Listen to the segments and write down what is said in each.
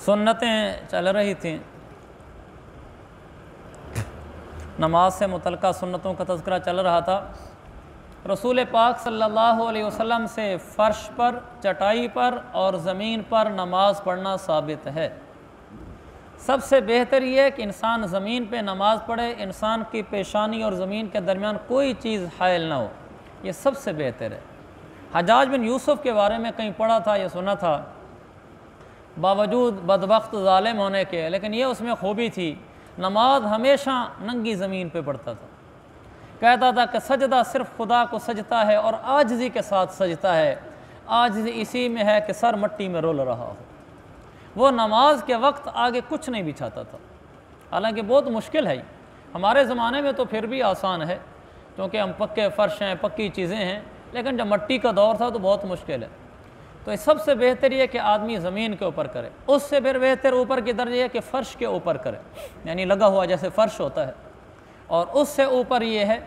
सुन्नतें चल रही थीं, नमाज से मुतल्लिक़ सुन्नतों का तज़किरा चल रहा था। रसूल पाक सल्लल्लाहु अलैहि वसल्लम से फ़र्श पर, चटाई पर और ज़मीन पर नमाज पढ़ना साबित है। सबसे बेहतर ये है कि इंसान ज़मीन पे नमाज़ पढ़े, इंसान की पेशानी और ज़मीन के दरमियान कोई चीज़ हायल ना हो, ये सबसे बेहतर है। हज्जाज बिन यूसुफ़ के बारे में कहीं पढ़ा था या सुना था, बावजूद बदबख्त ज़ालिम होने के, लेकिन ये उसमें खूबी थी, नमाज हमेशा नंगी ज़मीन पे पढ़ता था। कहता था कि सजदा सिर्फ़ खुदा को सजता है और आजिज़ी के साथ सजता है, आजिज़ी इसी में है कि सर मट्टी में रोल रहा हो। वो नमाज के वक्त आगे कुछ नहीं बिछाता था, हालांकि बहुत मुश्किल है। हमारे ज़माने में तो फिर भी आसान है क्योंकि हम पक्के फ़र्श हैं, पक्की चीज़ें हैं, लेकिन जब मट्टी का दौर था तो बहुत मुश्किल है। तो इस सबसे बेहतर ये कि आदमी ज़मीन के ऊपर करे, उससे फिर बेहतर ऊपर की दर्जे है कि फ़र्श के ऊपर करे, यानी लगा हुआ जैसे फ़र्श होता है, और उससे ऊपर ये है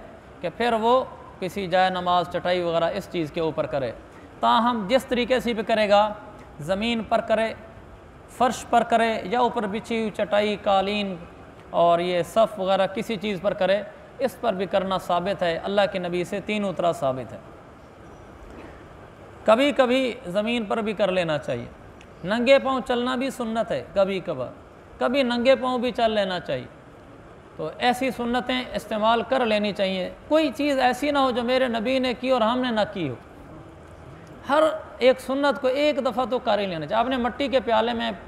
कि फिर वो किसी जाए नमाज, चटाई वगैरह इस चीज़ के ऊपर करे। ताहम जिस तरीके से भी करेगा, ज़मीन पर करे, फ़र्श पर करे या ऊपर बिछी हुई चटाई, कालीन और ये सफ़ वगैरह किसी चीज़ पर करे, इस पर भी करना साबित है, अल्लाह के नबी से तीनों तरह साबित है। कभी कभी ज़मीन पर भी कर लेना चाहिए। नंगे पाँव चलना भी सुन्नत है, कभी कभार, कभी नंगे पाँव भी चल लेना चाहिए। तो ऐसी सुन्नतें इस्तेमाल कर लेनी चाहिए। कोई चीज़ ऐसी ना हो जो मेरे नबी ने की और हमने ना की हो। हर एक सुन्नत को एक दफ़ा तो कर ही लेना चाहिए। आपने मिट्टी के प्याले में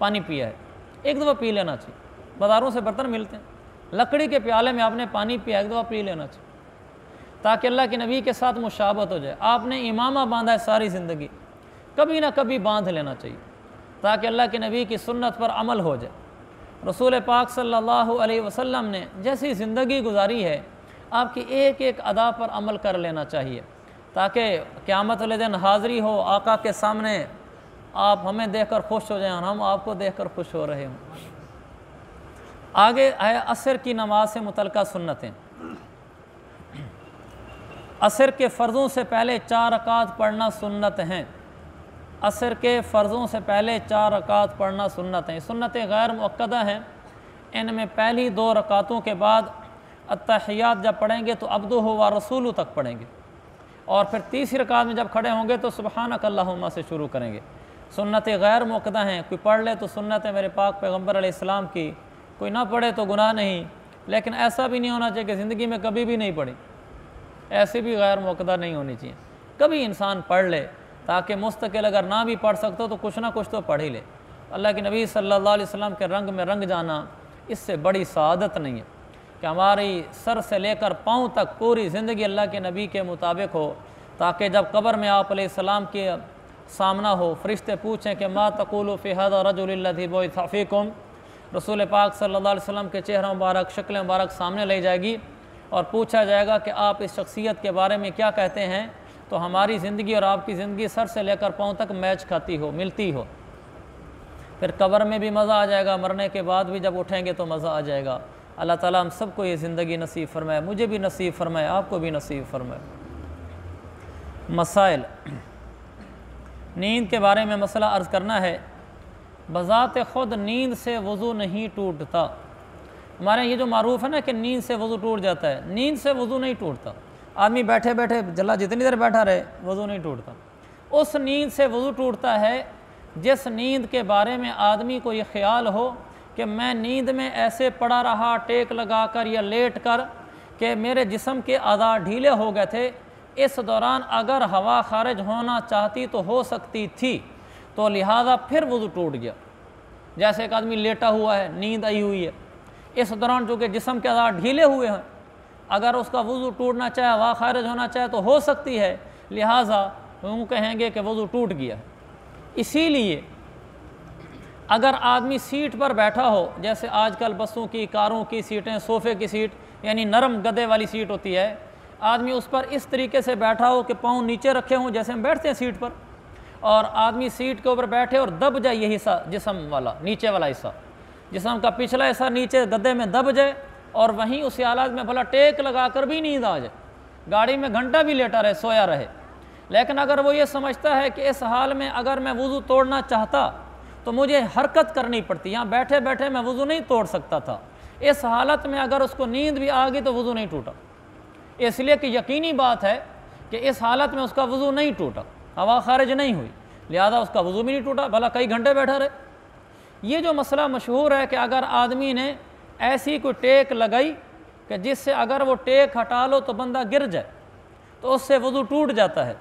पानी पिया है, एक दफ़ा पी लेना चाहिए। बाज़ारों से बर्तन मिलते हैं, लकड़ी के प्याले में आपने पानी पिया, एक दफ़ा पी लेना चाहिए, ताकि अल्लाह के नबी के साथ मुशाबत हो जाए। आपने इमामा बांधा है सारी ज़िंदगी, कभी ना कभी बांध लेना चाहिए ताकि अल्लाह के नबी की सुन्नत पर अमल हो जाए। रसूल पाक सल्लल्लाहु अलैहि वसल्लम ने जैसी ज़िंदगी गुजारी है, आपकी एक एक अदा पर अमल कर लेना चाहिए, ताकि क़यामत वाले दिन हाज़री हो आका के सामने, आप हमें देखकर खुश हो जाएं और हम आपको देखकर खुश हो रहे हों। आगे है असर की नमाज से मुतल्लिक़ सुन्नतें। असर के फ़र्ज़ों से पहले 4 रकात पढ़ना सुन्नत हैं। असर के फ़र्ज़ों से पहले 4 रकात पढ़ना सुन्नत हैं। सुन्नतें गैर मुअक्कदा हैं। इनमें पहली 2 रकातों के बाद अत्तहियात जब पढ़ेंगे तो अब्दुहु व रसूलु तक पढ़ेंगे, और फिर तीसरी रकात में जब खड़े होंगे तो सुब्हानक अल्लाहुम्मा से शुरू करेंगे। सुन्नतें गैर मुअक्कदा हैं। कोई पढ़ ले तो सुन्नत है मेरे पाक पैगम्बर अलैहिस्सलाम की, कोई ना पढ़े तो गुनाह नहीं, लेकिन ऐसा भी नहीं होना चाहिए कि ज़िंदगी में कभी भी नहीं पढ़ी। ऐसी भी गैर मुअक्कदा नहीं होनी चाहिए। कभी इंसान पढ़ ले, ताकि मुस्तकिल अगर ना भी पढ़ सकते हो तो कुछ ना कुछ तो पढ़ ही ले। अल्लाह के नबी सल्लल्लाहु अलैहि वसल्लम के रंग में रंग जाना, इससे बड़ी सआदत नहीं है कि हमारी सर से लेकर पाँव तक पूरी ज़िंदगी अल्लाह के नबी के मुताबिक हो, ताकि जब कब्र में आप अलैहिस्सलाम के सामना हो, फ़रिश्ते पूछें कि मा तक़ूलु फ़ी हाज़ा रजुलिल लज़ी बुइसा फ़ीकुम। रसूल पाक सल्लल्लाहु अलैहि वसल्लम के चेहरा मुबारक, शक्ल मुबारक सामने लाई जाएगी और पूछा जाएगा कि आप इस शख्सियत के बारे में क्या कहते हैं। तो हमारी ज़िंदगी और आपकी ज़िंदगी सर से लेकर पाँव तक मैच खाती हो, मिलती हो। फिर कब्र में भी मज़ा आ जाएगा, मरने के बाद भी जब उठेंगे तो मज़ा आ जाएगा। अल्लाह ताला हम सबको ये ज़िंदगी नसीब फरमाए, मुझे भी नसीब फरमाए, आपको भी नसीब फरमाए। मसाइल, नींद के बारे में मसला अर्ज़ करना है। बज़ात ख़ुद नींद से वज़ू नहीं टूटता। हमारे ये जो मारूफ़ है ना कि नींद से वज़ू टूट जाता है, नींद से वज़ू नहीं टूटता। आदमी बैठे बैठे जल्ला जितनी देर बैठा रहे वज़ू नहीं टूटता। उस नींद से वज़ू टूटता है जिस नींद के बारे में आदमी को ये ख्याल हो कि मैं नींद में ऐसे पड़ा रहा टेक लगा कर या लेट कर कि मेरे जिस्म के अज़ा ढीले हो गए थे। इस दौरान अगर हवा खारिज होना चाहती तो हो सकती थी, तो लिहाजा फिर वज़ू टूट गया। जैसे एक आदमी लेटा हुआ है, नींद आई हुई है, इस दौरान चूँकि जिस्म के अज़ा ढीले हुए हैं, अगर उसका वज़ू टूटना चाहे, हवा खारिज होना चाहे तो हो सकती है, लिहाजा वो कहेंगे कि वज़ू टूट गया। इसीलिए अगर आदमी सीट पर बैठा हो, जैसे आजकल बसों की, कारों की सीटें, सोफ़े की सीट यानी नरम गद्दे वाली सीट होती है, आदमी उस पर इस तरीके से बैठा हो कि पाँव नीचे रखे हों जैसे हम बैठते हैं सीट पर, और आदमी सीट के ऊपर बैठे और दब जाए ये हिस्सा, जिस्म वाला नीचे वाला हिस्सा, जिस्म का पिछला हिस्सा नीचे गद्दे में दब जाए, और वहीं उसी हालत में भला टेक लगा कर भी नींद आ जाए, गाड़ी में घंटा भी लेटा रहे, सोया रहे। लेकिन अगर वो ये समझता है कि इस हाल में अगर मैं वज़ू तोड़ना चाहता तो मुझे हरकत करनी पड़ती, यहाँ बैठे बैठे मैं वज़ू नहीं तोड़ सकता था। इस हालत में अगर उसको नींद भी आ गई तो वज़ू नहीं टूटा, इसलिए कि यकीनी बात है कि इस हालत में उसका वज़ू नहीं टूटा, हवा खारिज नहीं हुई, लिहाजा उसका वज़ू भी नहीं टूटा, भला कई घंटे बैठा रहे। ये जो मसला मशहूर है कि अगर आदमी ने ऐसी कोई टेक लगाई कि जिससे अगर वो टेक हटा लो तो बंदा गिर जाए तो उससे वज़ू टूट जाता है,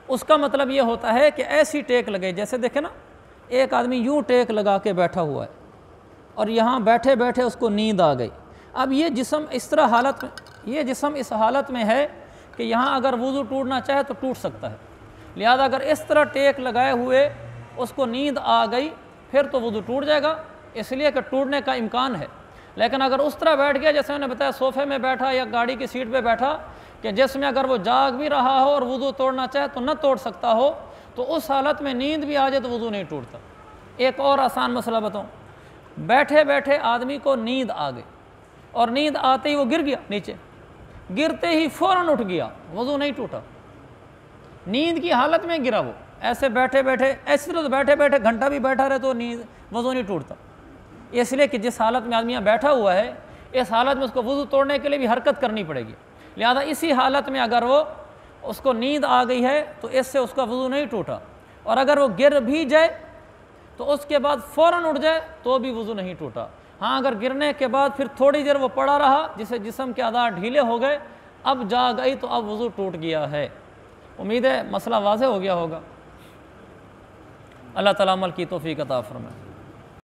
उसका मतलब ये होता है कि ऐसी टेक लगे, जैसे देखे ना एक आदमी यूँ टेक लगा के बैठा हुआ है और यहाँ बैठे बैठे उसको नींद आ गई। अब ये जिस्म इस तरह हालत में, ये जिस्म इस हालत में है कि यहाँ अगर वज़ू टूटना चाहे तो टूट सकता है, लिहाजा अगर इस तरह टेक लगाए हुए उसको नींद आ गई फिर तो वज़ू टूट जाएगा, इसलिए कि टूटने का इम्कान है। लेकिन अगर उस तरह बैठ गया जैसे मैंने बताया, सोफ़े में बैठा या गाड़ी की सीट पे बैठा कि जिसमें अगर वो जाग भी रहा हो और वज़ू तोड़ना चाहे तो न तोड़ सकता हो, तो उस हालत में नींद भी आ जाए तो वज़ू नहीं टूटता। एक और आसान मसला बताऊँ, बैठे बैठे आदमी को नींद आ गई और नींद आते ही वो गिर गया नीचे, गिरते ही फ़ौरन उठ गया, वज़ू नहीं टूटा, नींद की हालत में गिरा वो, ऐसे बैठे बैठे, ऐसे तो बैठे बैठे घंटा भी बैठा रहे तो नींद वज़ू नहीं टूटता, इसलिए कि जिस हालत में आदमी यहाँ बैठा हुआ है इस हालत में उसको वज़ू तोड़ने के लिए भी हरकत करनी पड़ेगी, लिहाजा इसी हालत में अगर वो उसको नींद आ गई है तो इससे उसका वज़ू नहीं टूटा, और अगर वो गिर भी जाए तो उसके बाद फ़ौरन उठ जाए तो भी वज़ू नहीं टूटा। हाँ, अगर गिरने के बाद फिर थोड़ी देर वो पड़ा रहा जिससे जिस्म के आज़ा ढीले हो गए, अब जाग गई तो अब वज़ू टूट गया है। उम्मीद है मसला वाज़ेह हो गया होगा। अल्लाह ताला अमल की तौफ़ीक़ अता फ़रमाए।